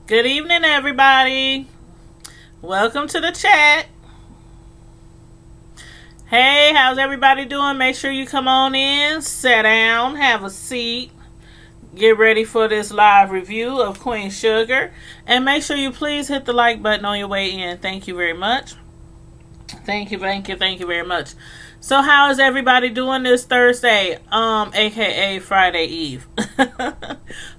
Good evening, everybody. Welcome to the chat. Hey, how's everybody doing? Make sure you come on in, sit down, have a seat, get ready for this live review of Queen Sugar, and make sure you please hit the like button on your way in. Thank you very much. Thank you very much. So how is everybody doing this Thursday, aka Friday Eve?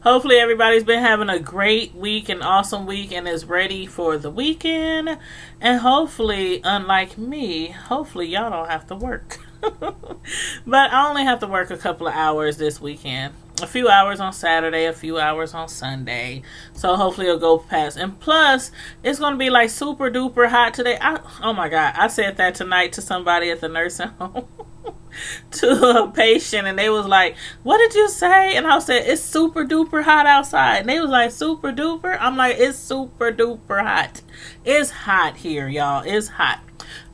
Hopefully everybody's been having a great week, an awesome week, and is ready for the weekend. And hopefully, unlike me, hopefully y'all don't have to work. But I only have to work a couple of hours this weekend. A few hours on Saturday, a few hours on Sunday. So hopefully it'll go past. And plus, it's going to be like super duper hot today. Oh my God. I said that tonight to somebody at the nursing home. To a patient, and they was like, what did you say? And I said, it's super duper hot outside. And they was like, super duper? I'm like, it's super duper hot. It's hot here, y'all. It's hot.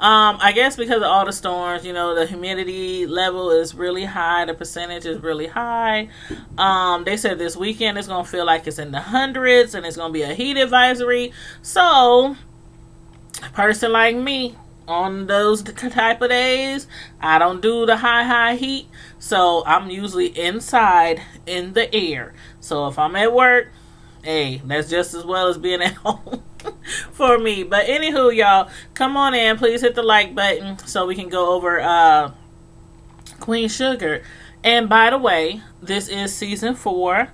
I guess because of all the storms, the humidity level is really high. The percentage is really high. They said this weekend it's going to feel like it's in the hundreds, and it's going to be a heat advisory. So, a person like me, on those type of days, I don't do the high heat. So, I'm usually inside in the air. So, if I'm at work, hey, that's just as well as being at home. For me. But anywho, y'all, come on in. Please hit the like button so we can go over Queen Sugar. And by the way, this is season 4,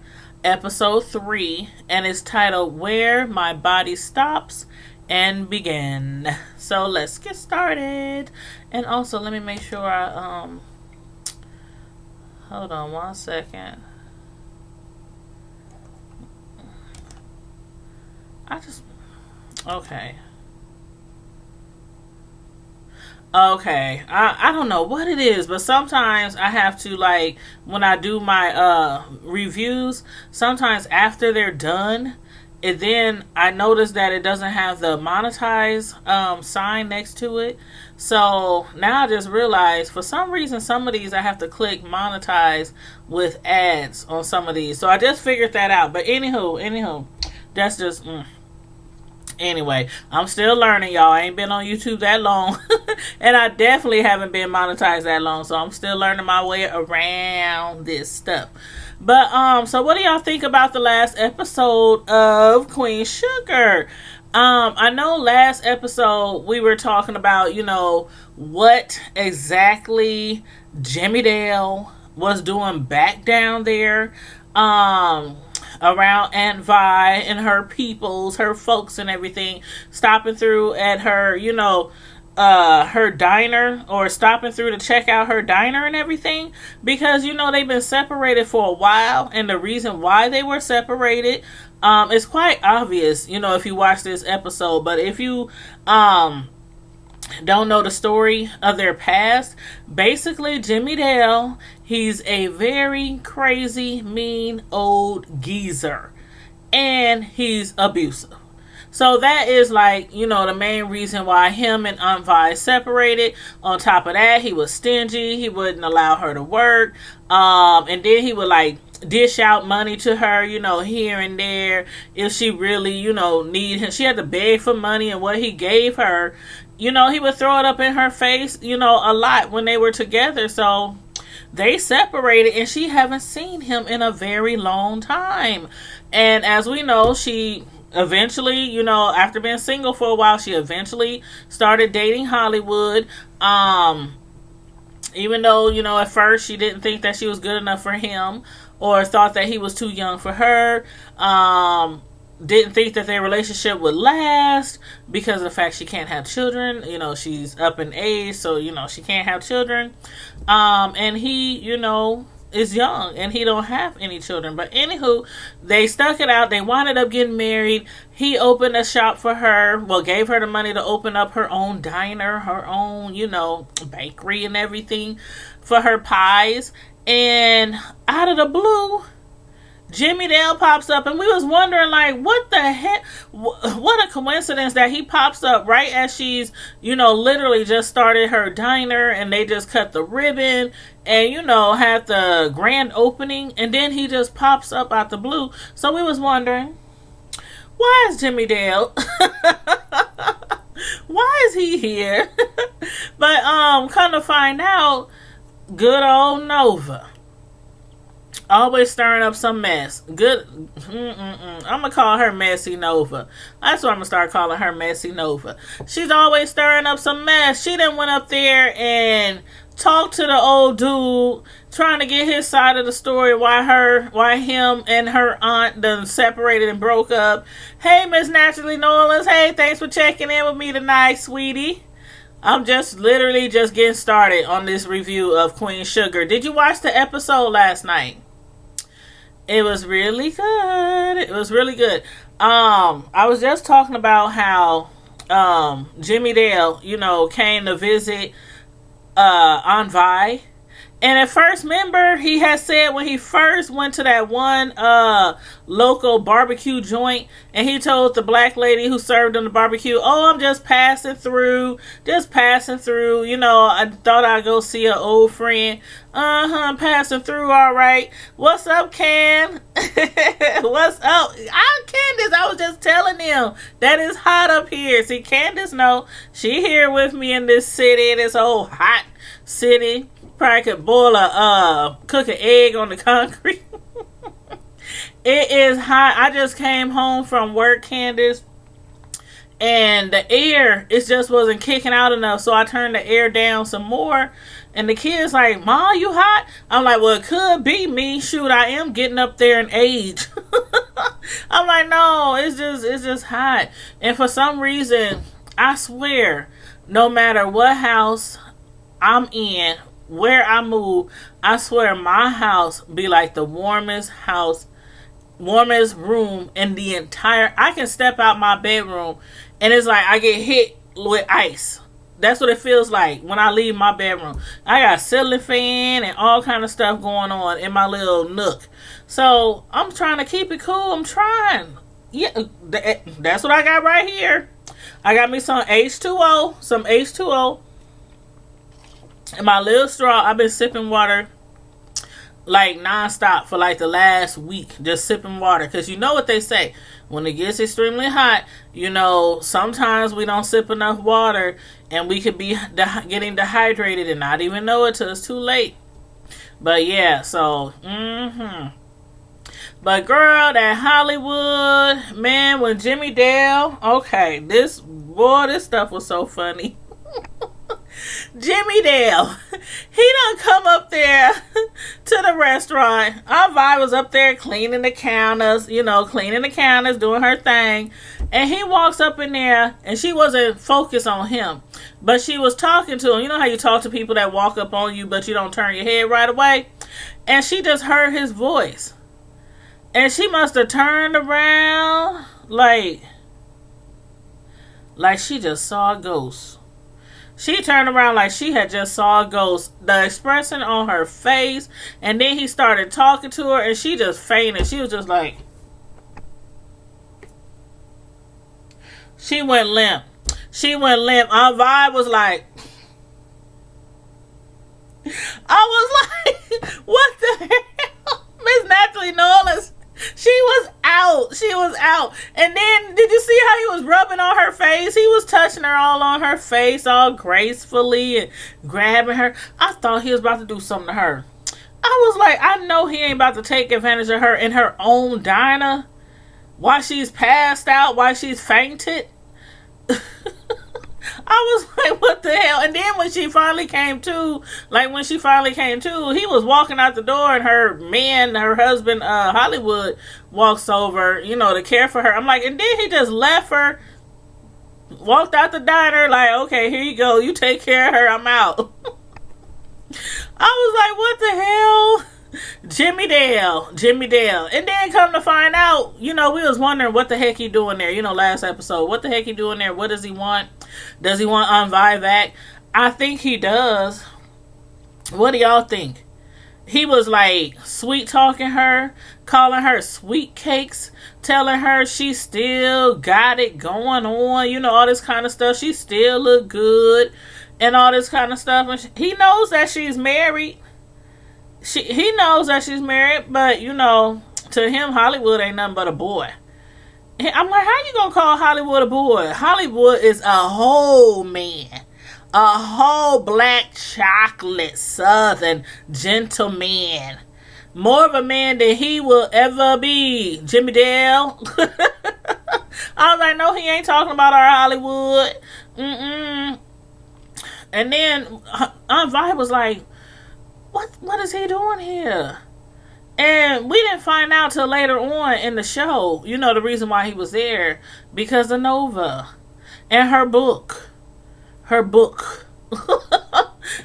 episode 3, and it's titled Where My Body Stops and Begin. So let's get started. And also, let me make sure I hold on one second. Okay. I don't know what it is, but sometimes I have to, like, when I do my reviews, sometimes after they're done, then I notice that it doesn't have the monetize sign next to it. So now I just realized for some reason some of these I have to click monetize with ads on some of these. So I just figured that out. But anywho, that's just Anyway, I'm still learning, y'all. I ain't been on YouTube that long. And I definitely haven't been monetized that long. So I'm still learning my way around this stuff. But, so what do y'all think about the last episode of Queen Sugar? I know last episode we were talking about, what exactly Jimmy Dale was doing back down there. Around Aunt Vi and her peoples, her folks and everything, stopping through at her, her diner, or stopping through to check out her diner and everything, because, they've been separated for a while, and the reason why they were separated, is quite obvious, if you watch this episode. But if you, don't know the story of their past, basically Jimmy Dale, he's a very crazy, mean old geezer, and he's abusive. So that is like, the main reason why him and Aunt Vi separated. On top of that, he was stingy. He wouldn't allow her to work. And then he would like dish out money to her, here and there. If she really, need him, she had to beg for money, and what he gave her, he would throw it up in her face, a lot when they were together. So they separated, and she haven't seen him in a very long time. And as we know, she eventually, after being single for a while, she eventually started dating Hollywood. Even though, at first she didn't think that she was good enough for him, or thought that he was too young for her. Didn't think that their relationship would last because of the fact she can't have children. She's up in age, so, she can't have children. And he, is young, and he don't have any children. But anywho, they stuck it out. They wound up getting married. He opened a shop for her. Well, gave her the money to open up her own diner, her own, bakery and everything for her pies. And out of the blue, Jimmy Dale pops up, and we was wondering, like, what the heck? What a coincidence that he pops up right as she's, literally just started her diner, and they just cut the ribbon, and, had the grand opening, and then he just pops up out the blue. So we was wondering, Why is Jimmy Dale? Why is he here? But come to find out, good old Nova. Always stirring up some mess. Good. I'm going to call her Messy Nova. That's what I'm going to start calling her, Messy Nova. She's always stirring up some mess. She done went up there and talked to the old dude, trying to get his side of the story, why him and her aunt done separated and broke up. Hey, Miss Naturally Nolans. Hey, thanks for checking in with me tonight, sweetie. I'm literally just getting started on this review of Queen Sugar. Did you watch the episode last night? It was really good. It was really good. I was just talking about how Jimmy Dale, came to visit Aunt Vi. And at first, remember, he had said when he first went to that one local barbecue joint, and he told the black lady who served him the barbecue, oh, I'm just passing through. I thought I'd go see an old friend. Passing through, all right. What's up, Ken? What's up? I'm Candace. I was just telling him that it's hot up here. See, Candace, no, she here with me in this city, this old hot city. Probably could cook an egg on the concrete. It is hot. I just came home from work, Candace, and the air, it just wasn't kicking out enough, so I turned the air down some more, and the kid's like, Ma, you hot? I'm like, well, it could be me. Shoot, I am getting up there in age. I'm like, no, it's just hot. And for some reason, I swear, no matter what house I'm in, where I move, I swear my house be like the warmest room in the entire. I can step out my bedroom and it's like I get hit with ice. That's what it feels like when I leave my bedroom. I got a ceiling fan and all kind of stuff going on in my little nook. So I'm trying to keep it cool. I'm trying. Yeah, that's what I got right here. I got me some H2O. And my little straw, I've been sipping water like nonstop for like the last week. Just sipping water. Because you know what they say. When it gets extremely hot, sometimes we don't sip enough water. And we could be getting dehydrated and not even know it till it's too late. But yeah, so, But girl, that Hollywood, man, when Jimmy Dale, okay, this stuff was so funny. Jimmy Dale, he done come up there to the restaurant. Aunt Vi was up there cleaning the counters, doing her thing. And he walks up in there, and she wasn't focused on him, but she was talking to him. You know how you talk to people that walk up on you, but you don't turn your head right away? And she just heard his voice. And she must have turned around like she just saw a ghost. She turned around like she had just saw a ghost. The expression on her face. And then he started talking to her and she just fainted. She was just like. She went limp. Our vibe was like. I was like, what the hell? Miss Natalie Nolans. She was out. And then, did you see how he was rubbing on her face? He was touching her all on her face, all gracefully, and grabbing her. I thought he was about to do something to her. I was like, I know he ain't about to take advantage of her in her own diner while she's passed out, while she's fainted. I was like, what the hell? And then when she finally came to, he was walking out the door and her husband, Hollywood, walks over, to care for her. I'm like, and then he just left her, walked out the diner, like, okay, here you go. You take care of her. I'm out. I was like, what the hell? Jimmy Dale. And then come to find out, we was wondering what the heck he doing there, last episode. What the heck he doing there? What does he want? Does he want Aunt Vi back? I think he does. What do y'all think? He was like sweet talking her, calling her sweet cakes, telling her she still got it going on, all this kind of stuff. She still look good and all this kind of stuff. And he knows that she's married. He knows that she's married, but to him, Hollywood ain't nothing but a boy. I'm like, how you gonna call Hollywood a boy? Hollywood is a whole man. A whole black chocolate southern gentleman. More of a man than he will ever be. Jimmy Dale. I was like, no, he ain't talking about our Hollywood. Mm-mm. And then Aunt Vi was like, what is he doing here? And we didn't find out till later on in the show, the reason why he was there. Because of Nova. And her book.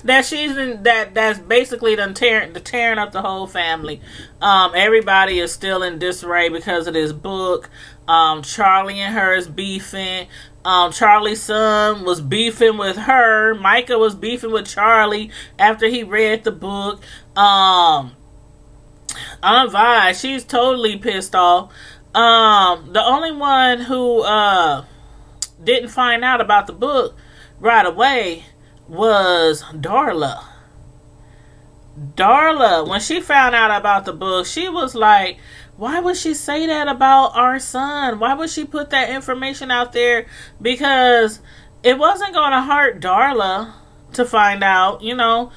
That she's in, that's basically tearing up the whole family. Everybody is still in disarray because of this book. Charlie and her is beefing. Charlie's son was beefing with her. Micah was beefing with Charlie after he read the book. Aunt Vi, she's totally pissed off. The only one who didn't find out about the book right away was Darla. Darla, when she found out about the book, she was like, why would she say that about our son? Why would she put that information out there? Because it wasn't going to hurt Darla to find out, Darla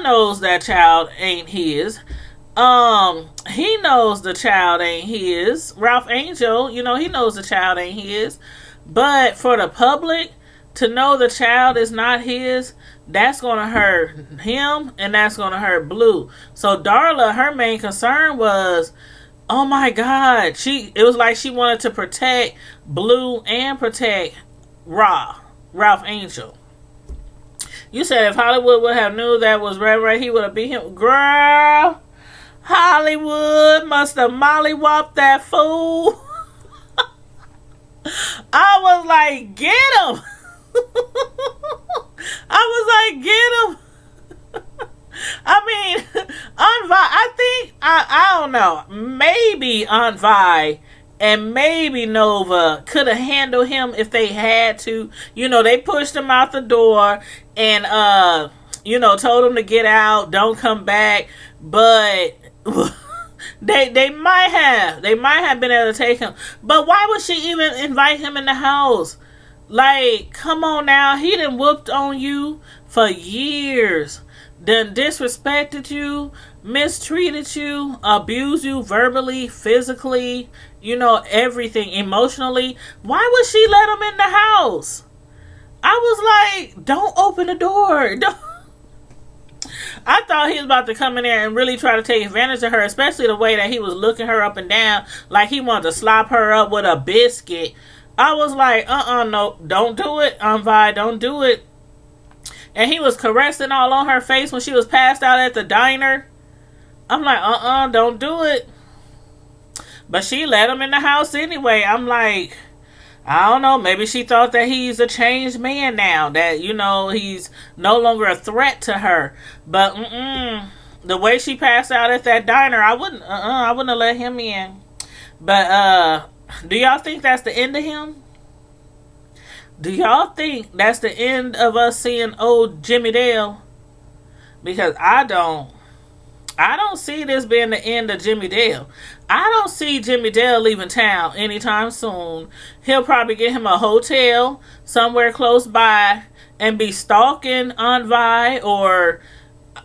knows that child ain't his. He knows the child ain't his. Ralph Angel, he knows the child ain't his. But for the public to know the child is not his, that's going to hurt him and that's going to hurt Blue. So Darla, her main concern was, oh my God, it was like she wanted to protect Blue and protect Ralph Angel. You said if Hollywood would have knew that was Ray, he would have beat him. Girl, Hollywood must have mollywopped that fool. I was like, get him. I was like, get him. I mean, Aunt Vi, I don't know. Maybe Aunt Vi and maybe Nova could have handled him if they had to. They pushed him out the door and, told him to get out, don't come back. But they might have been able to take him. But why would she even invite him in the house? Like, come on now. He done whooped on you for years. Done disrespected you, mistreated you, abused you verbally, physically, everything, emotionally. Why would she let him in the house? I was like, don't open the door. I thought he was about to come in there and really try to take advantage of her, especially the way that he was looking her up and down like he wanted to slop her up with a biscuit. I was like, no, don't do it, Aunt Vi, don't do it. And he was caressing all on her face when she was passed out at the diner. I'm like, don't do it. But she let him in the house anyway. I'm like, I don't know, maybe she thought that he's a changed man now, that, he's no longer a threat to her. But, the way she passed out at that diner, I wouldn't have let him in. But, do y'all think that's the end of him? Do y'all think that's the end of us seeing old Jimmy Dale? Because I don't see this being the end of Jimmy Dale. I don't see Jimmy Dale leaving town anytime soon. He'll probably get him a hotel somewhere close by and be stalking Aunt Vi or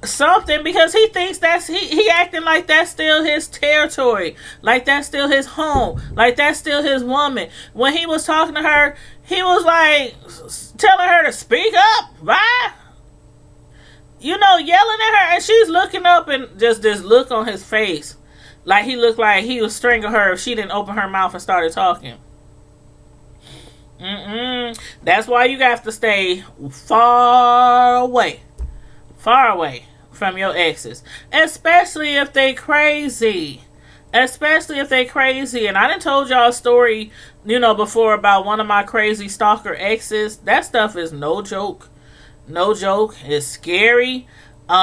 something, because he thinks he acting like that's still his territory, like that's still his home, like that's still his woman. When he was talking to her, he was like telling her to speak up, right? Yelling at her, and she's looking up and just this look on his face, like he looked like he was strangling her if she didn't open her mouth and started talking. That's why you have to stay far away from your exes, especially if they crazy. And I done told y'all a story, before about one of my crazy stalker exes. That stuff is no joke. It's scary. You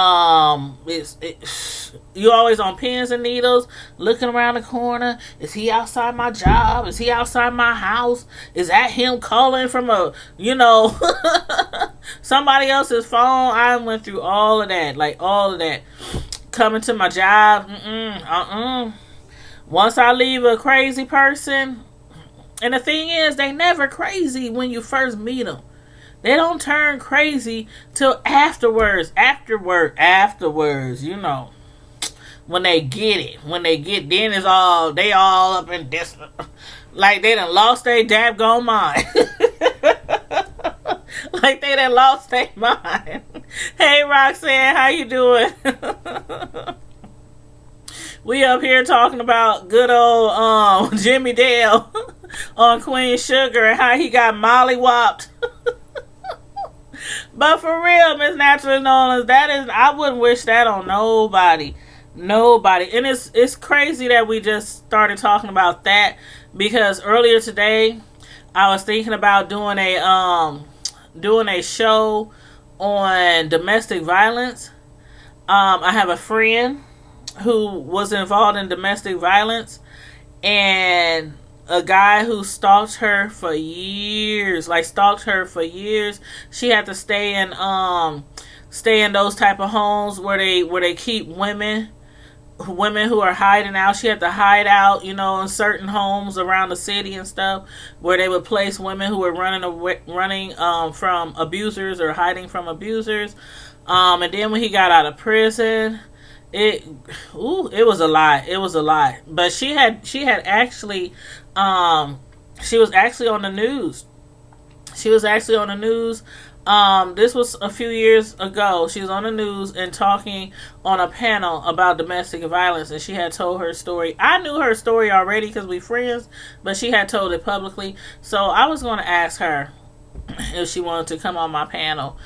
always on pins and needles, looking around the corner. Is he outside my job? Is he outside my house? Is that him calling from a somebody else's phone? I went through all of that, coming to my job. Once I leave a crazy person, and the thing is, they never crazy when you first meet them. They don't turn crazy till afterwards. Afterwards, you know. When they get it. Then it's all, they all up in this. Like they done lost their daggone mind. Like they done lost their mind. Hey Roxanne, how you doing? We up here talking about good old Jimmy Dale on Queen Sugar and how he got mollywopped. But for real, Miss Naturally Known, that is, I wouldn't wish that on nobody. And it's crazy that we just started talking about that, because earlier today I was thinking about doing a show on domestic violence. I have a friend who was involved in domestic violence, and a guy who stalked her for years. She had to stay in those type of homes where they keep women who are hiding out. She had to hide out, in certain homes around the city and stuff, where they would place women who were running from abusers or hiding from abusers. And then when he got out of prison, it was a lie. But she had actually, she was actually on the news. This was a few years ago. She was on the news and talking on a panel about domestic violence, and she had told her story. I knew her story already because we friends, but she had told it publicly. So I was going to ask her if she wanted to come on my channel,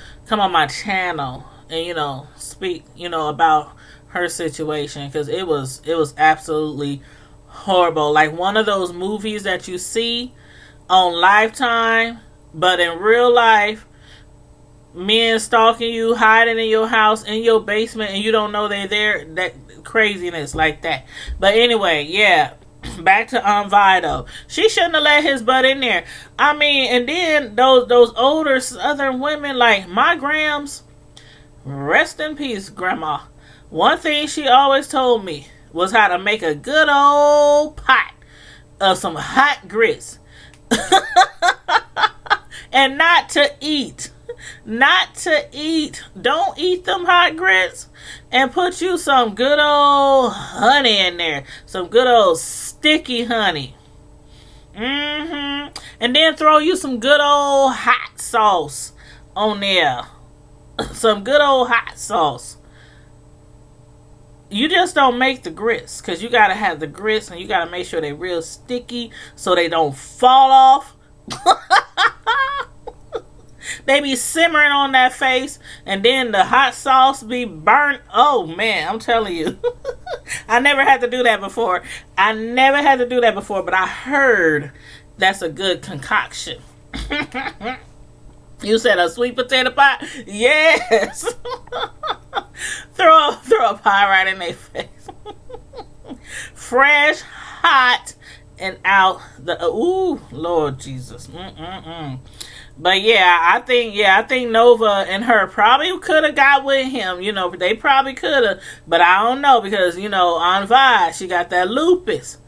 and speak, about her situation, because it was absolutely horrible. Like one of those movies that you see on Lifetime, but in real life. Men stalking you, hiding in your house, in your basement, and you don't know they're there. That craziness like that. But anyway, yeah. Back to Vido. She shouldn't have let his butt in there. I mean, and then those older Southern women, like my grams, rest in peace, Grandma. One thing she always told me was how to make a good old pot of some hot grits. And not to eat. Don't eat them hot grits, and put you some good old honey in there. Some good old sticky honey. And then throw you some good old hot sauce on there. Some good old hot sauce. You just don't make the grits, because you got to have the grits, and you got to make sure they're real sticky so they don't fall off. They be simmering on that face, and then the hot sauce be burnt. Oh man, I'm telling you. I never had to do that before, but I heard that's a good concoction. You said a sweet potato pie? Yes. throw a pie right in their face. Fresh, hot, and out the ooh, Lord Jesus. But yeah, I think Nova and her probably could have got with him. They probably could have, but I don't know, because on Vi, she got that lupus.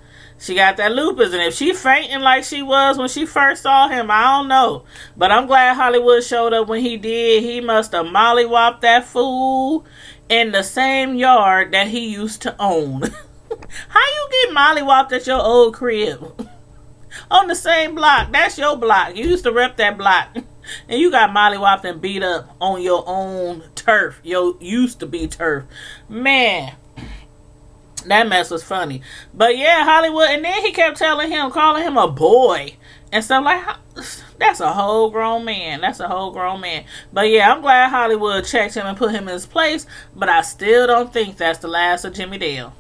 And if she fainting like she was when she first saw him, I don't know. But I'm glad Hollywood showed up when he did. He must have mollywopped that fool in the same yard that he used to own. How you get mollywopped at your old crib? On the same block. That's your block. You used to rep that block. And you got mollywopped and beat up on your own turf. Your used to be turf. Man. That mess was funny. But yeah, Hollywood. And then he kept calling him a boy. And stuff like, that's a whole grown man. But yeah, I'm glad Hollywood checked him and put him in his place. But I still don't think that's the last of Jimmy Dale.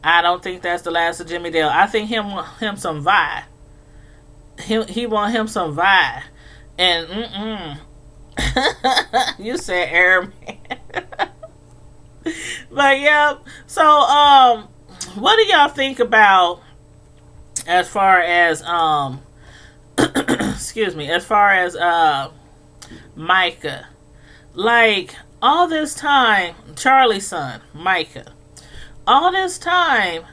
I think him some Vi. He want him some Vi. And you said Airman. But yeah. So what do y'all think about as far as Micah? Like all this time, Charlie's son, Micah. All this time,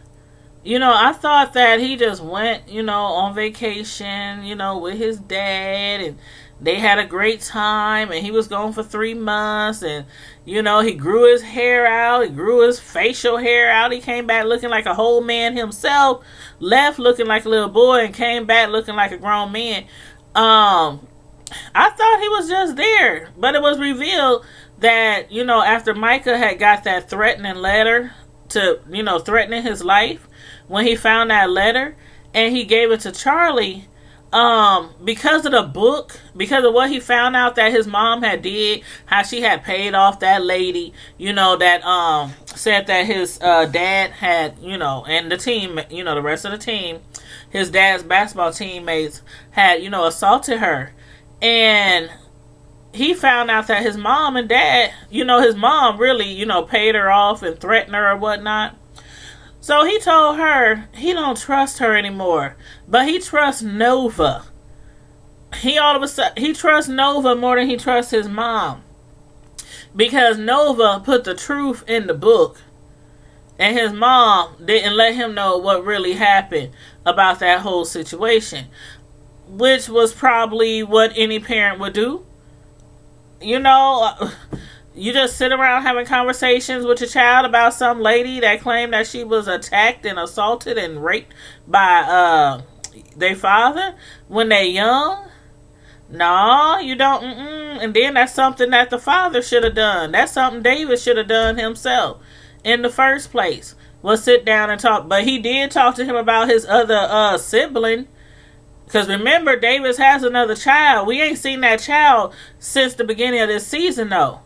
I thought that he just went, on vacation, with his dad, and they had a great time, and he was gone for 3 months, and, he grew his hair out, he grew his facial hair out, he came back looking like a whole man himself, left looking like a little boy, and came back looking like a grown man. I thought he was just there, but it was revealed that, after Micah had got that threatening letter to, threatening his life, when he found that letter and he gave it to Charlie, because of the book, because of what he found out that his mom had did, how she had paid off that lady, that said that his dad had, and the team, the rest of the team, his dad's basketball teammates had, assaulted her. And he found out that his mom and dad, his mom really, paid her off and threatened her or whatnot. So he told her he don't trust her anymore, but he trusts Nova. He trusts Nova more than he trusts his mom, because Nova put the truth in the book, and his mom didn't let him know what really happened about that whole situation, which was probably what any parent would do. You just sit around having conversations with your child about some lady that claimed that she was attacked and assaulted and raped by their father when they're young. No, you don't. And then that's something that the father should have done. That's something David should have done himself in the first place, was sit down and talk. But he did talk to him about his other sibling. Because remember, Davis has another child. We ain't seen that child since the beginning of this season, though.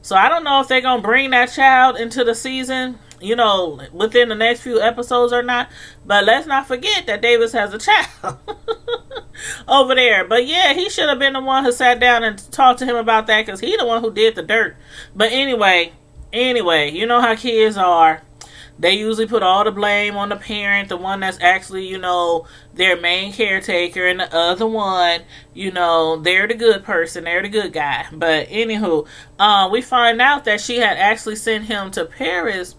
So I don't know if they're going to bring that child into the season, within the next few episodes or not. But let's not forget that Davis has a child over there. But yeah, he should have been the one who sat down and talked to him about that, because he the one who did the dirt. But anyway, you know how kids are. They usually put all the blame on the parent, the one that's actually, their main caretaker, and the other one, they're the good person, they're the good guy. But anywho, we find out that she had actually sent him to Paris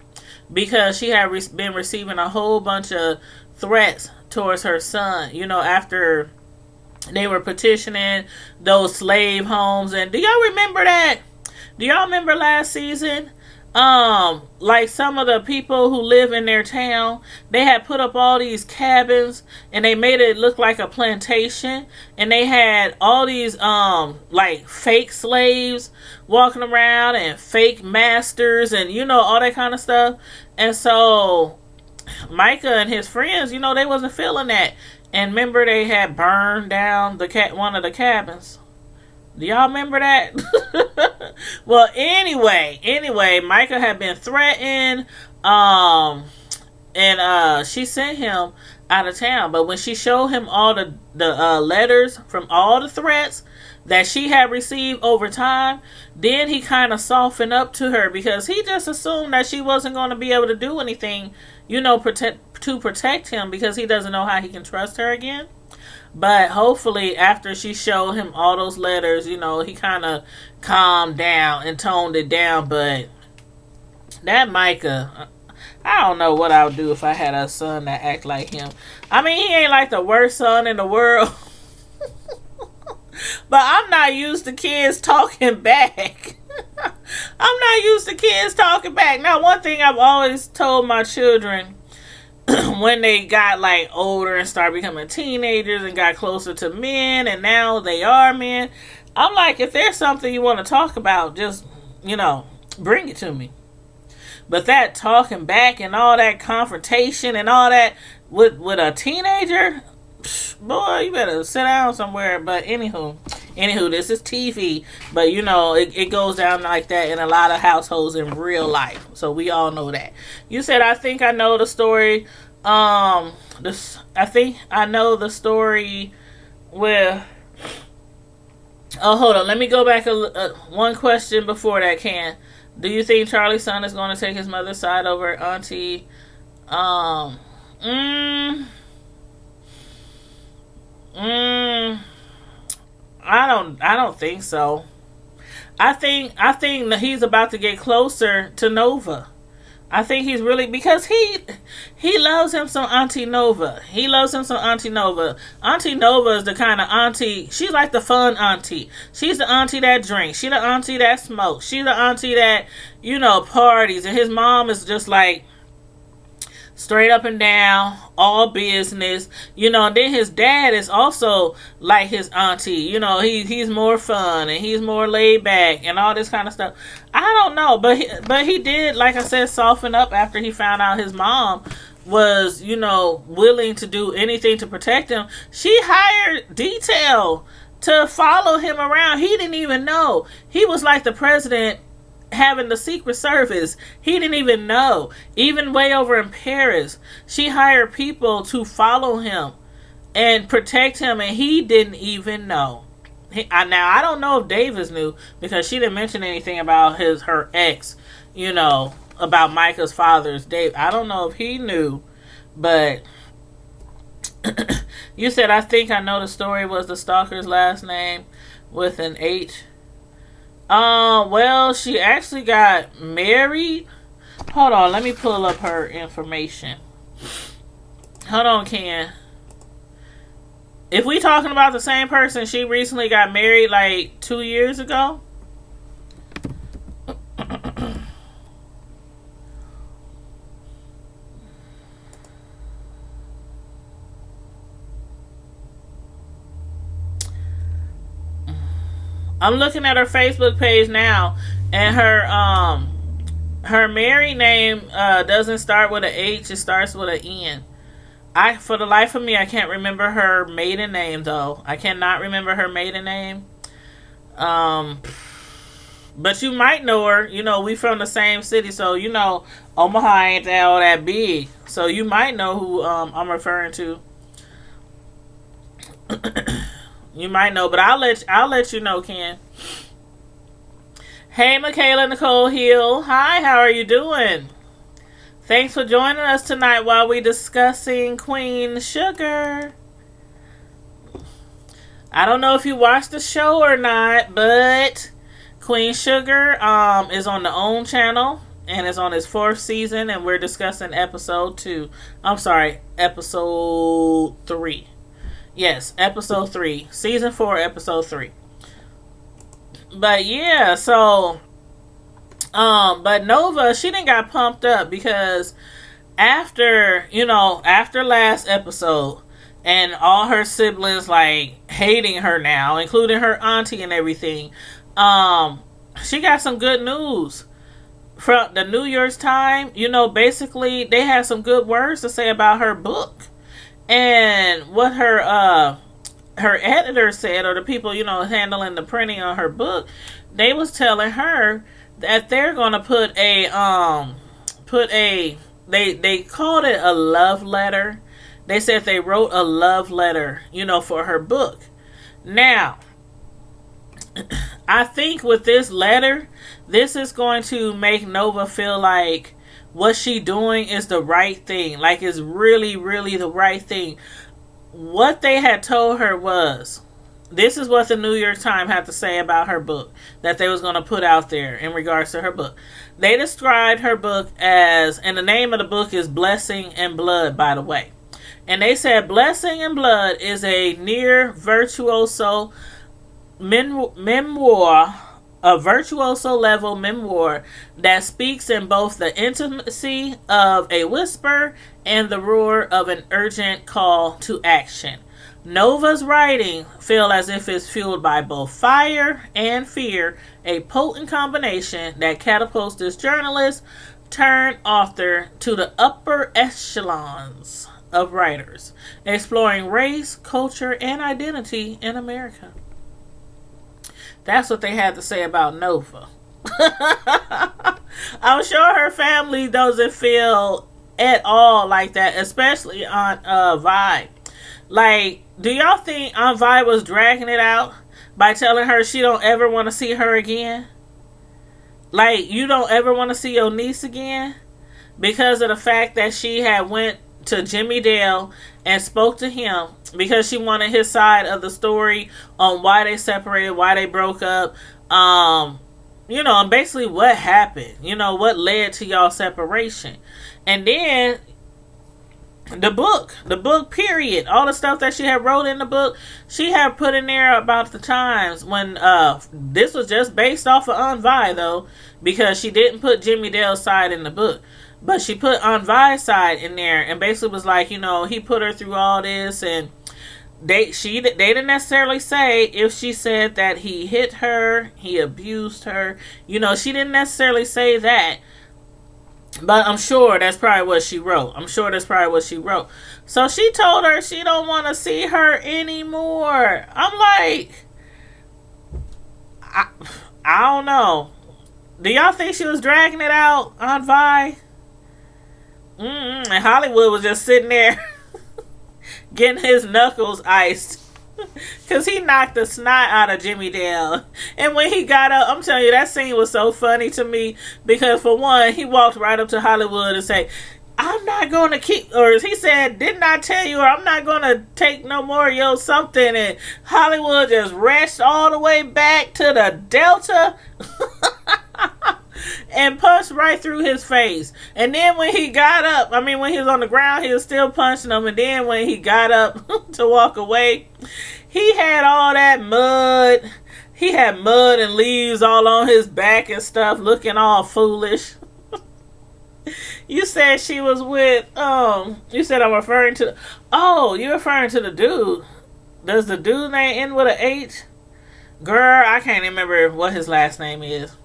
because she had been receiving a whole bunch of threats towards her son, after they were petitioning those slave homes. And do y'all remember that? Do y'all remember last season? Like some of the people who live in their town, they had put up all these cabins and they made it look like a plantation, and they had all these like fake slaves walking around and fake masters and all that kind of stuff. And so Micah and his friends, they wasn't feeling that. And remember, they had burned down one of the cabins. Do y'all remember that? Well, anyway, Micah had been threatened, and she sent him out of town. But when she showed him all the letters from all the threats that she had received over time, then he kind of softened up to her, because he just assumed that she wasn't going to be able to do anything, to protect him, because he doesn't know how he can trust her again. But hopefully after she showed him all those letters, he kind of calmed down and toned it down. But that Micah, I don't know what I would do if I had a son that act like him. I mean, he ain't like the worst son in the world. But I'm not used to kids talking back. I'm not used to kids talking back. Now, one thing I've always told my children, when they got like older and started becoming teenagers and got closer to men, and now they are men, I'm like, if there's something you want to talk about, just bring it to me. But that talking back and all that confrontation and all that with a teenager, boy, you better sit down somewhere. But anywho, this is TV, but it goes down like that in a lot of households in real life. So we all know that. You said, I think I know the story. I think I know the story with. Oh, hold on. Let me go back one question before that. Do you think Charlie's son is going to take his mother's side over Auntie? I don't think so. I think that he's about to get closer to Nova. I think he's really, because he loves him some Auntie Nova. He loves him some Auntie Nova. Auntie Nova is the kind of auntie. She's like the fun auntie. She's the auntie that drinks. She's the auntie that smokes. She's the auntie that, parties. And his mom is just like straight up and down, all business, and then his dad is also like his auntie, he's more fun and he's more laid back and all this kind of stuff. I don't know, but he did, like I said, soften up after he found out his mom was, willing to do anything to protect him. She hired detail to follow him around. He didn't even know. He was like the president having the Secret Service. He didn't even know. Even way over in Paris, she hired people to follow him and protect him, and he didn't even know. Now, I don't know if Davis knew, because she didn't mention anything about her ex, about Micah's father's Dave. I don't know if he knew, but you said, I think I know the story was the stalker's last name with an H. Well, she actually got married. Hold on, let me pull up her information. Hold on, Ken. If we talking about the same person, she recently got married like 2 years ago. I'm looking at her Facebook page now, and her married name doesn't start with an H, it starts with an N. For the life of me, I can't remember her maiden name, though. I cannot remember her maiden name. But you might know her. We from the same city, so Omaha ain't all that big. So you might know who I'm referring to. You might know, but I'll let you know, Ken. Hey, Michaela Nicole Hill. Hi, how are you doing? Thanks for joining us tonight while we're discussing Queen Sugar. I don't know if you watched the show or not, but Queen Sugar is on the OWN channel and is on its 4th season, and we're discussing episode 2. I'm sorry, episode 3. Yes, episode 3. Season 4, episode 3. But yeah, so but Nova, she done got pumped up because after last episode and all her siblings like hating her now, including her auntie and everything, she got some good news from the New York Times. Basically they had some good words to say about her book. And what her editor said, or the people, handling the printing on her book, they was telling her that they're gonna put they called it a love letter. They said they wrote a love letter, for her book. Now, I think with this letter, this is going to make Nova feel like what she doing is the right thing. Like, it's really, really the right thing. What they had told her was, this is what the New York Times had to say about her book that they was going to put out there in regards to her book. They described her book as, and the name of the book is Blessing and Blood, by the way. And they said Blessing and Blood is a near virtuoso memoir, a virtuoso level memoir that speaks in both the intimacy of a whisper and the roar of an urgent call to action. Nova's writing feel as if it's fueled by both fire and fear, a potent combination that catapults this journalist turned author to the upper echelons of writers, exploring race, culture, and identity in America. That's what they had to say about Nova. I'm sure her family doesn't feel at all like that, especially on Vi. Like, do y'all think Aunt Vi was dragging it out by telling her she don't ever want to see her again? Like, you don't ever want to see your niece again? Because of the fact that she had went to Jimmy Dale and spoke to him because she wanted his side of the story on why they separated, why they broke up, and basically what happened, what led to y'all separation. And then the book period, all the stuff that she had wrote in the book, she had put in there about the times when this was just based off of Aunt Vi, though, because she didn't put Jimmy Dale's side in the book, but she put Aunt Vi's side in there, and basically was like, he put her through all this. And they didn't necessarily say if she said that he hit her, he abused her, she didn't necessarily say that. But I'm sure that's probably what she wrote. So she told her she don't want to see her anymore. I'm like, I don't know. Do y'all think she was dragging it out on Vi? And Hollywood was just sitting there getting his knuckles iced. Because he knocked the snot out of Jimmy Dale. And when he got up, I'm telling you, that scene was so funny to me. Because for one, he walked right up to Hollywood and said, I'm not going to keep, or he said, didn't I tell you, or I'm not going to take no more of your something. And Hollywood just rushed all the way back to the Delta and punched right through his face. And then when he got up, when he was on the ground, he was still punching him. And then when he got up to walk away, he had all that mud. He had mud and leaves all on his back and stuff, looking all foolish. You said she was with, you said I'm referring to, you're referring to the dude. Does the dude name end with an H? Girl, I can't remember what his last name is.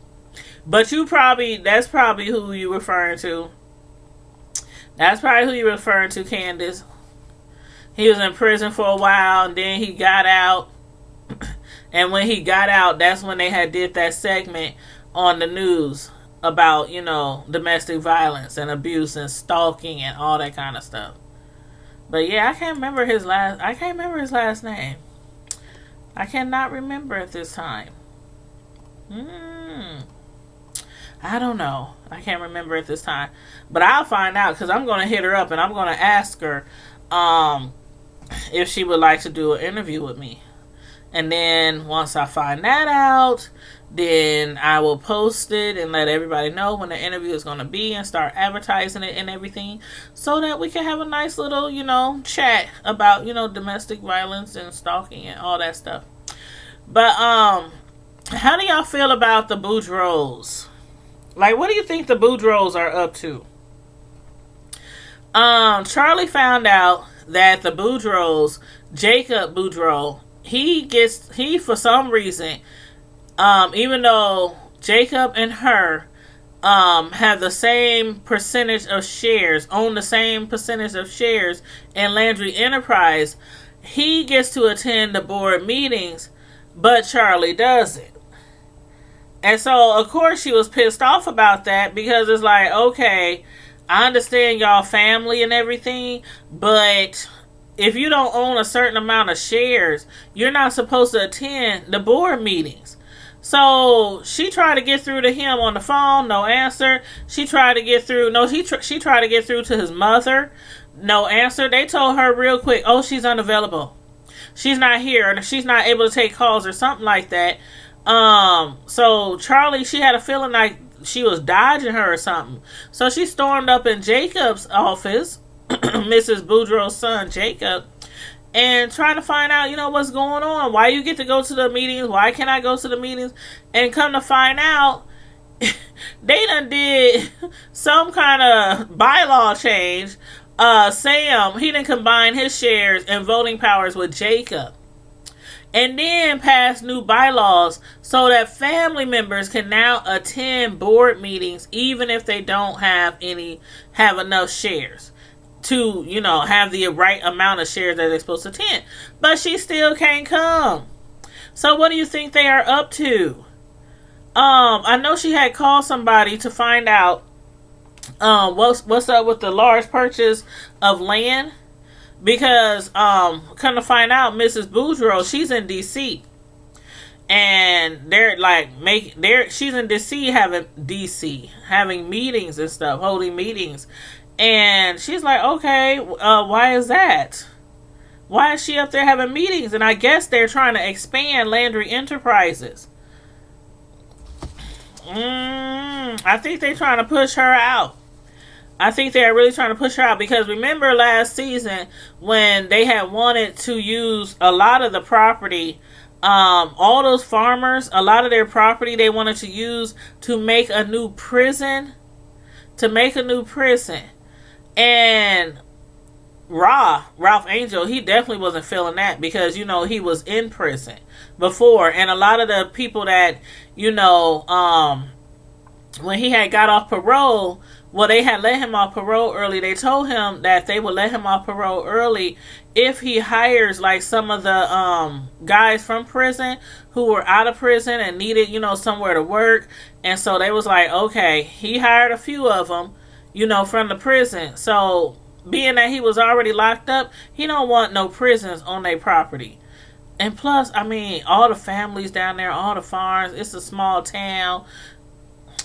But that's probably who you referring to. That's probably who you're referring to, Candace. He was in prison for a while, and then he got out. And when he got out, that's when they had did that segment on the news about, domestic violence and abuse and stalking and all that kind of stuff. But yeah, I can't remember his last name. I cannot remember at this time. I don't know. I can't remember at this time. But I'll find out, because I'm going to hit her up and I'm going to ask her if she would like to do an interview with me. And then once I find that out, then I will post it and let everybody know when the interview is going to be and start advertising it and everything, so that we can have a nice little, chat about, domestic violence and stalking and all that stuff. But how do y'all feel about the Boudreaux? Like, what do you think the Boudreaux are up to? Charlie found out that the Boudreaux, Jacob Boudreaux, he for some reason, even though Jacob and her have the same percentage of shares, own the same percentage of shares in Landry Enterprise, he gets to attend the board meetings, but Charlie doesn't. And so, of course, she was pissed off about that, because it's like, okay, I understand y'all family and everything, but if you don't own a certain amount of shares, you're not supposed to attend the board meetings. So she tried to get through to him on the phone, no answer. She tried to get through, she tried to get through to his mother, no answer. They told her real quick, she's unavailable. She's not here, and she's not able to take calls or something like that. So Charlie, she had a feeling like she was dodging her or something. So she stormed up in Jacob's office, Mrs. Boudreaux's son, Jacob, and trying to find out, what's going on. Why you get to go to the meetings? Why can't I go to the meetings? And come to find out, they done did some kind of bylaw change. Sam, he didn't combine his shares and voting powers with Jacob. And then pass new bylaws so that family members can now attend board meetings even if they don't have enough shares to, have the right amount of shares that they're supposed to attend. But she still can't come. So what do you think they are up to? I know she had called somebody to find out what's up with the large purchase of land. Because, come to find out, Mrs. Boudreaux, she's in D.C. And they're like, she's in D.C. having meetings and stuff, holding meetings. And she's like, okay, why is that? Why is she up there having meetings? And I guess they're trying to expand Landry Enterprises. I think they're trying to push her out. I think they're really trying to push her out because remember last season when they had wanted to use a lot of the property, all those farmers, a lot of their property they wanted to use to make a new prison, and Ralph Angel, he definitely wasn't feeling that because, he was in prison before. And a lot of the people that, when he had got off parole, well, they had let him off parole early. They told him that they would let him off parole early if he hires like some of the guys from prison who were out of prison and needed, somewhere to work. And so they was like, okay, he hired a few of them, from the prison. So being that he was already locked up, he don't want no prisons on their property. And plus, I mean, all the families down there, all the farms, it's a small town.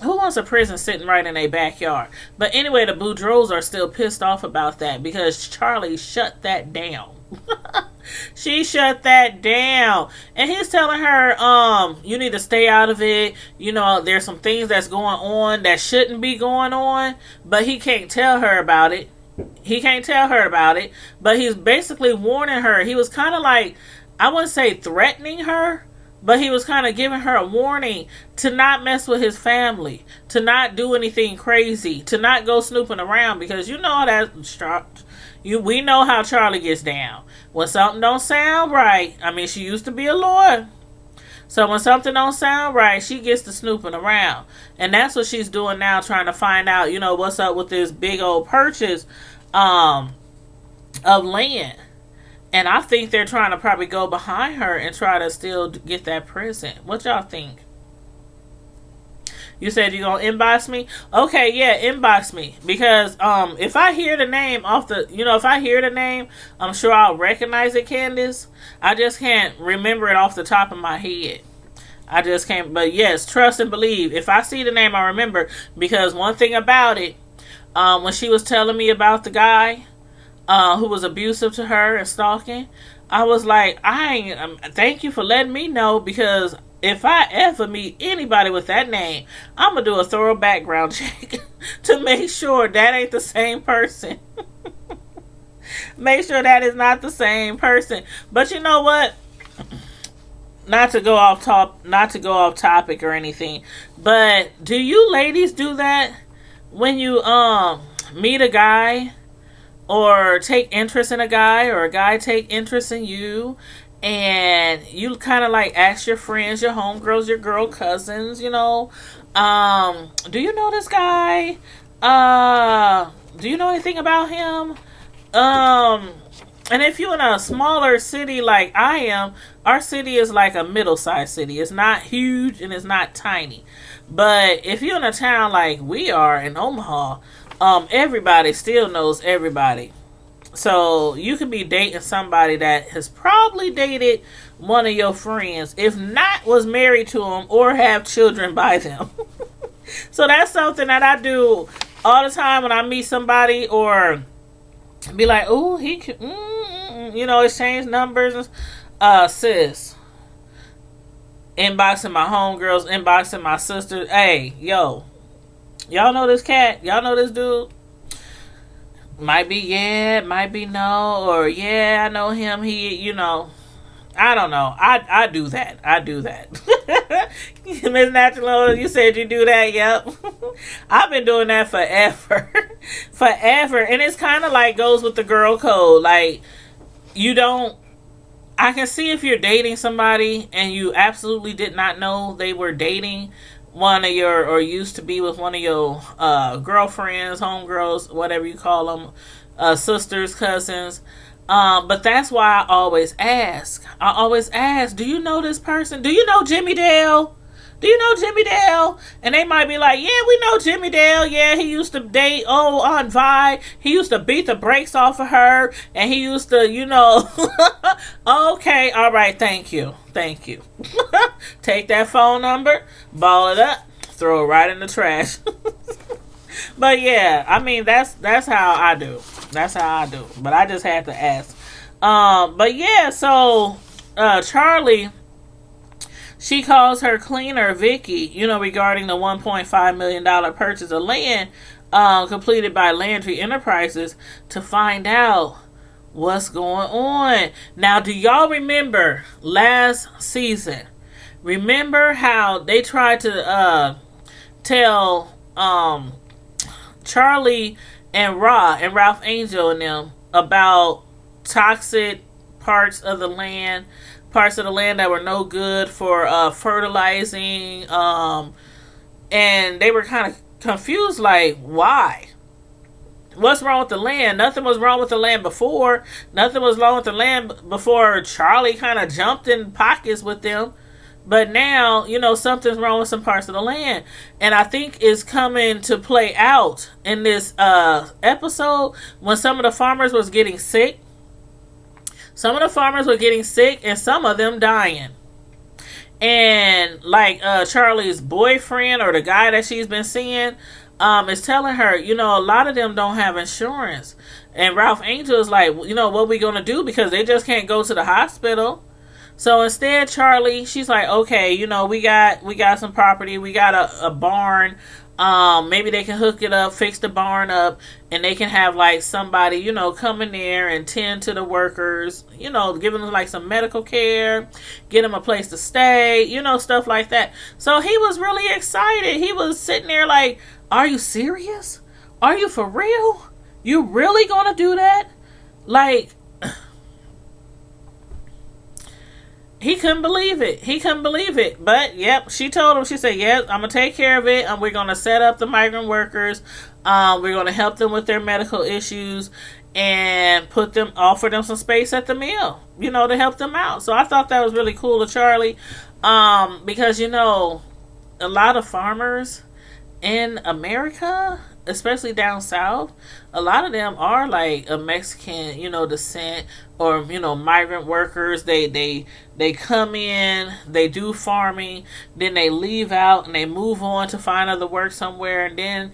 Who wants a prison sitting right in their backyard? But anyway, the Boudreaux are still pissed off about that because Charlie shut that down. She shut that down. And he's telling her, you need to stay out of it. There's some things that's going on that shouldn't be going on. But he can't tell her about it. But he's basically warning her. He was kind of like, I wouldn't say threatening her, but he was kind of giving her a warning to not mess with his family, to not do anything crazy, to not go snooping around, because we know how Charlie gets down. When something don't sound right, I mean, she used to be a lawyer. So when something don't sound right, she gets to snooping around. And that's what she's doing now, trying to find out, what's up with this big old purchase of land. And I think they're trying to probably go behind her and try to still get that prison. What y'all think? You said you're going to inbox me? Okay, yeah, inbox me. Because if I hear the name I'm sure I'll recognize it, Candace. I just can't remember it off the top of my head. I just can't. But yes, trust and believe. If I see the name, I remember. Because one thing about it, when she was telling me about the guy who was abusive to her and stalking, I was like, thank you for letting me know, because if I ever meet anybody with that name, I'm going to do a thorough background check to make sure that ain't the same person. Make sure that is not the same person. But you know what? Not to go off topic or anything, but do you ladies do that when you meet a guy or take interest in a guy, or a guy take interest in you, and you kind of like ask your friends, your homegirls, your girl cousins, do you know this guy? Do you know anything about him? And if you're in a smaller city like I am, our city is like a middle-sized city. It's not huge and it's not tiny. But if you're in a town like we are in Omaha, everybody still knows everybody. So you could be dating somebody that has probably dated one of your friends, if not was married to them or have children by them. So that's something that I do all the time when I meet somebody, or be like, oh, he could, exchange numbers. Sis, inboxing my homegirls, inboxing my sisters. Hey, yo, y'all know this cat? Y'all know this dude? Might be yeah, might be no, or yeah, I know him. He, I don't know. I do that. Miss Natural, you said you do that. Yep. I've been doing that forever. And it's kind of like goes with the girl code. Like, I can see if you're dating somebody and you absolutely did not know they were dating one of your, or used to be with one of your girlfriends, homegirls, whatever you call them, sisters, cousins. But that's why I always ask, do you know this person? Do you know Jimmy Dale? And they might be like, yeah, we know Jimmy Dale. Yeah, he used to date on Vi. He used to beat the brakes off of her, and he used to, okay, all right, thank you. Take that phone number, ball it up, throw it right in the trash. But yeah, I mean, that's how I do. But I just had to ask. But yeah, so Charlie, She calls her cleaner, Vicky, regarding the $1.5 million purchase of land completed by Landry Enterprises to find out what's going on. Now, do y'all remember last season? Remember how they tried to tell Charlie and Ralph Angel and them about toxic parts of the land that were no good for fertilizing, and they were kind of confused, like, why? What's wrong with the land? Nothing was wrong with the land before. Nothing was wrong with the land before Charlie kind of jumped in pockets with them. But now, something's wrong with some parts of the land. And I think it's coming to play out in this episode when some of the farmers was getting sick. Some of the farmers were getting sick and some of them dying. And like Charlie's boyfriend or the guy that she's been seeing is telling her, a lot of them don't have insurance. And Ralph Angel is like, what we going to do? Because they just can't go to the hospital. So instead, Charlie, she's like, okay, we got some property. We got a barn. Maybe they can hook it up, fix the barn up, and they can have like somebody, come in there and tend to the workers, give them like some medical care, get them a place to stay, stuff like that. So he was really excited. He was sitting there like, are you serious? Are you for real? You really gonna do that? Like, he couldn't believe it. But, yep, she told him, she said, yep, I'm going to take care of it. And we're going to set up the migrant workers. We're going to help them with their medical issues and offer them some space at the mill, to help them out. So I thought that was really cool of Charlie. Because, a lot of farmers in America, especially down south, a lot of them are like a Mexican, descent, or migrant workers. They come in, they do farming, then they leave out and they move on to find other work somewhere, and then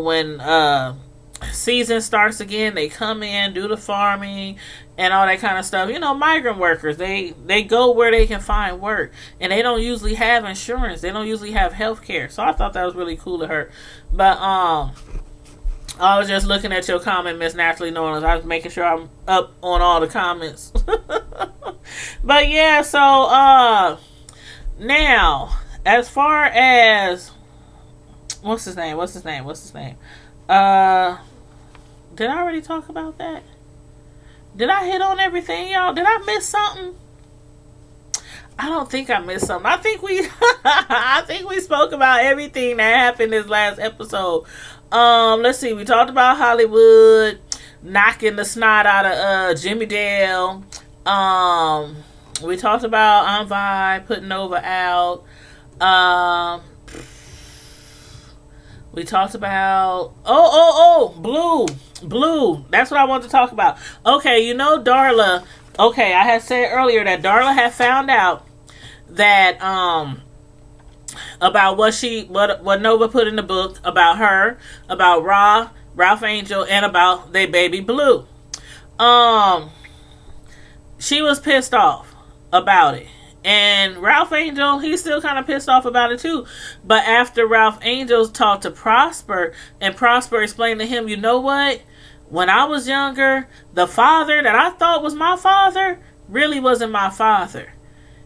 when season starts again, they come in, do the farming and all that kind of stuff. Migrant workers, they go where they can find work, and they don't usually have insurance, they don't usually have health care. So I thought that was really cool of her. But I was just looking at your comment, Miss Naturally Knowing. I was making sure I'm up on all the comments. But yeah, so now as far as what's his name? Did I already talk about that? Did I hit on everything, y'all? Did I miss something? I don't think I missed something. I think we spoke about everything that happened this last episode. Let's see. We talked about Hollywood knocking the snot out of Jimmy Dale. We talked about Aunt Vi putting Nova out. We talked about Blue. That's what I wanted to talk about. Okay, Darla. Okay, I had said earlier that Darla had found out that about what Nova put in the book about her, about Ralph Angel, and about their baby Blue. She was pissed off about it. And Ralph Angel, he's still kind of pissed off about it too. But after Ralph Angel talked to Prosper, and Prosper explained to him, you know what? When I was younger, the father that I thought was my father really wasn't my father.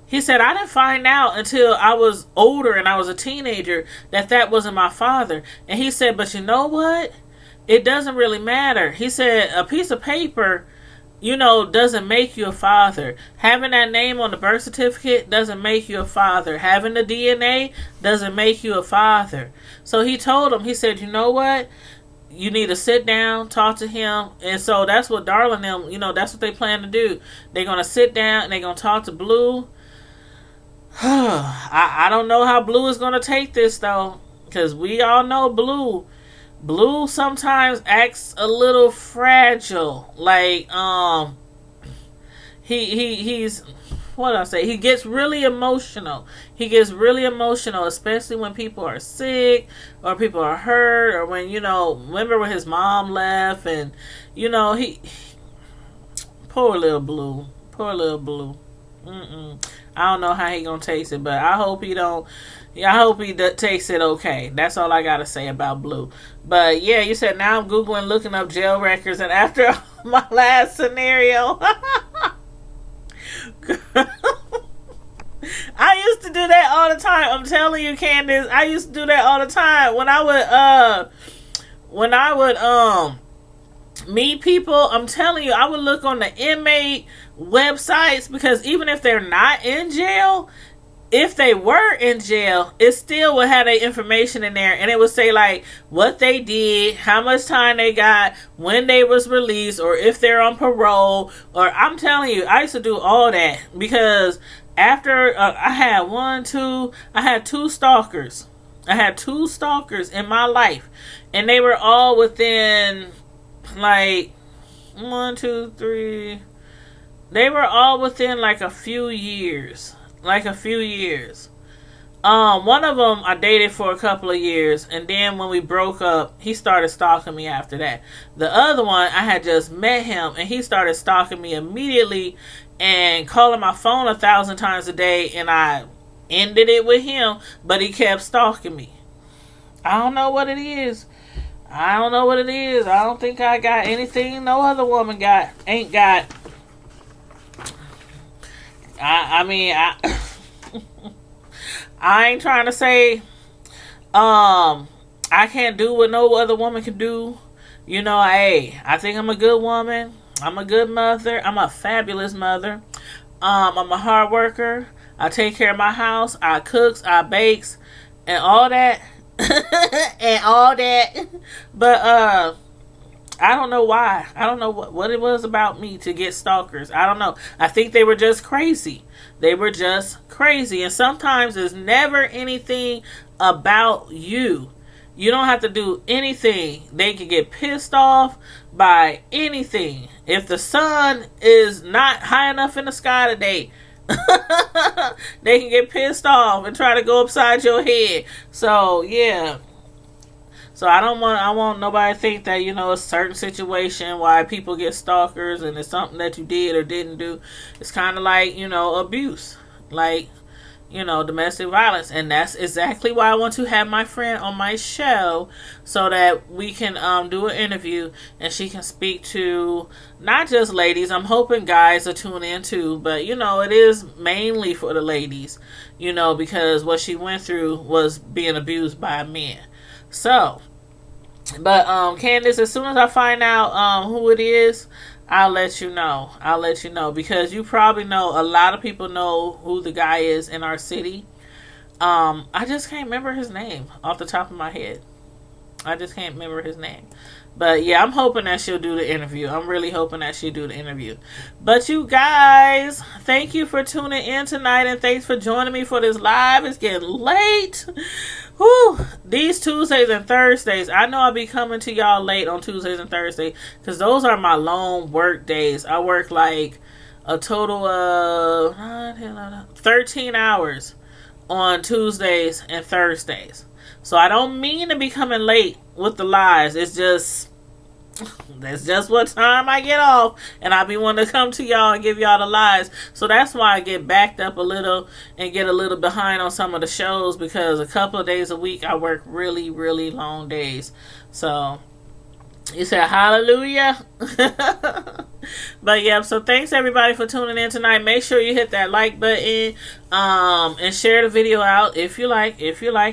He said, I didn't find out until I was older and I was a teenager that wasn't my father. And he said, but you know what? It doesn't really matter. He said, a piece of paper, doesn't make you a father. Having that name on the birth certificate doesn't make you a father. Having the DNA doesn't make you a father. So he told him, he said, you know what? You need to sit down, talk to him. And so that's what Darla and them, that's what they plan to do. They're going to sit down and they're going to talk to Blue. I don't know how Blue is going to take this, though. Because we all know Blue. Blue sometimes acts a little fragile. Like, he's, what did I say? He gets really emotional. Especially when people are sick or people are hurt, or when, remember when his mom left, and, poor little Blue. I don't know how he gonna taste it, but I hope he don't. Yeah, I hope he takes it okay. That's all I gotta say about Blue. But yeah, you said now I'm Googling, looking up jail records, and after my last scenario, I used to do that all the time. I'm telling you, Candace, I used to do that all the time when I would meet people. I'm telling you, I would look on the inmate websites, because even if they're not in jail, if they were in jail, it still would have their information in there, and it would say like what they did, how much time they got, when they was released, or if they're on parole. Or I'm telling you, I used to do all that, because after I had two stalkers. I had two stalkers in my life, and they were all within like 1, 2, 3. They were all within like a few years. One of them I dated for a couple of years, and then when we broke up, he started stalking me after that. The other one, I had just met him, and he started stalking me immediately and calling my phone 1,000 times a day, and I ended it with him, but he kept stalking me. I don't know what it is. I don't think I got anything no other woman ain't got. I mean, I ain't trying to say I can't do what no other woman can do. You know, hey, I think I'm a good woman. I'm a good mother. I'm a fabulous mother. I'm a hard worker. I take care of my house. I cooks, I bakes, and all that. But I don't know why. I don't know what it was about me to get stalkers. I don't know. I think they were just crazy. And sometimes there's never anything about you. You don't have to do anything. They can get pissed off by anything. If the sun is not high enough in the sky today, they can get pissed off and try to go upside your head. So yeah. So I want nobody to think that, a certain situation why people get stalkers and it's something that you did or didn't do. It's kind of like, abuse. Like, domestic violence. And that's exactly why I want to have my friend on my show, so that we can do an interview and she can speak to not just ladies. I'm hoping guys will tune in too, but it is mainly for the ladies, because what she went through was being abused by men. So, but Candace, as soon as I find out who it is, I'll let you know. Because you probably know, a lot of people know who the guy is in our city. I just can't remember his name off the top of my head. But yeah, I'm hoping that she'll do the interview. I'm really hoping that she'll do the interview. But you guys, thank you for tuning in tonight, and thanks for joining me for this live. It's getting late. Whew. These Tuesdays and Thursdays, I know I'll be coming to y'all late on Tuesdays and Thursdays, because those are my long work days. I work like a total of 13 hours on Tuesdays and Thursdays. So I don't mean to be coming late with the lives. That's just what time I get off, and I be wanting to come to y'all and give y'all the lives. So that's why I get backed up a little and get a little behind on some of the shows, because a couple of days a week I work really, really long days. So you said hallelujah. But yeah, so thanks everybody for tuning in tonight. Make sure you hit that like button and share the video out if you like.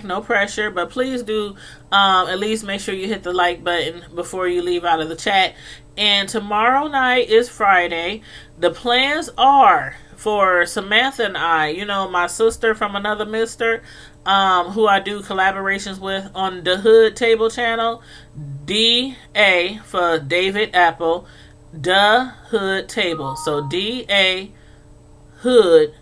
No pressure, but please do at least make sure you hit the like button before you leave out of the chat. And tomorrow night is Friday. The plans are for Samantha and I, my sister from another mister, who I do collaborations with on the Hood Table channel. DA for David Apple, the Hood Table. So DA Hood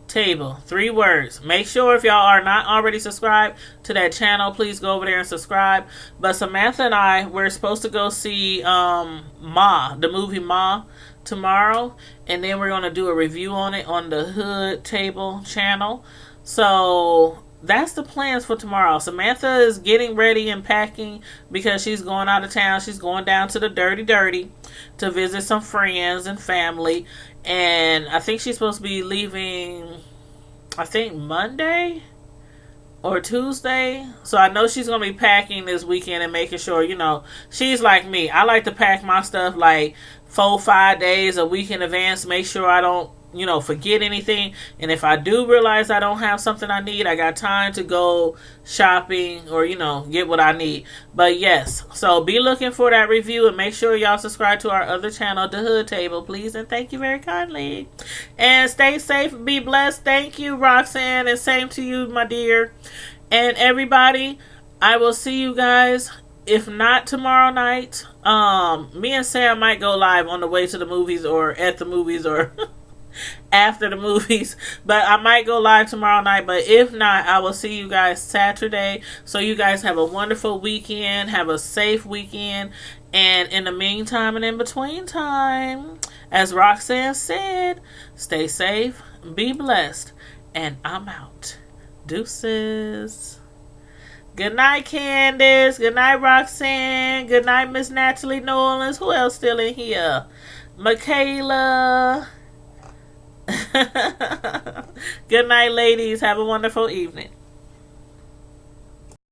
Table, 3 words. Make sure if y'all are not already subscribed to that channel, please go over there and subscribe. But Samantha and I, we're supposed to go see Ma, the movie Ma, tomorrow, and then we're going to do a review on it on the Hood Table channel. So that's the plans for tomorrow. Samantha is getting ready and packing because she's going out of town. She's going down to the Dirty to visit some friends and family. And I think she's supposed to be leaving I think Monday or Tuesday. So I know she's gonna be packing this weekend and making sure, she's like me. I like to pack my stuff like 4-5 days a week in advance. Make sure I don't, forget anything. And if I do realize I don't have something I need, I got time to go shopping or, get what I need. But yes, so be looking for that review and make sure y'all subscribe to our other channel, The Hood Table, please. And thank you very kindly. And stay safe, be blessed. Thank you, Roxanne, and same to you, my dear. And everybody, I will see you guys, if not tomorrow night. Me and Sam might go live on the way to the movies or at the movies or after the movies, but I might go live tomorrow night. But if not, I will see you guys Saturday. So you guys have a wonderful weekend, have a safe weekend, and in the meantime and in between time, as Roxanne said, stay safe, be blessed, and I'm out. Deuces. Good night, Candace. Good night, Roxanne. Good night, Miss Natalie Nolans. Who else still in here? Michaela. Good night, ladies. Have a wonderful evening.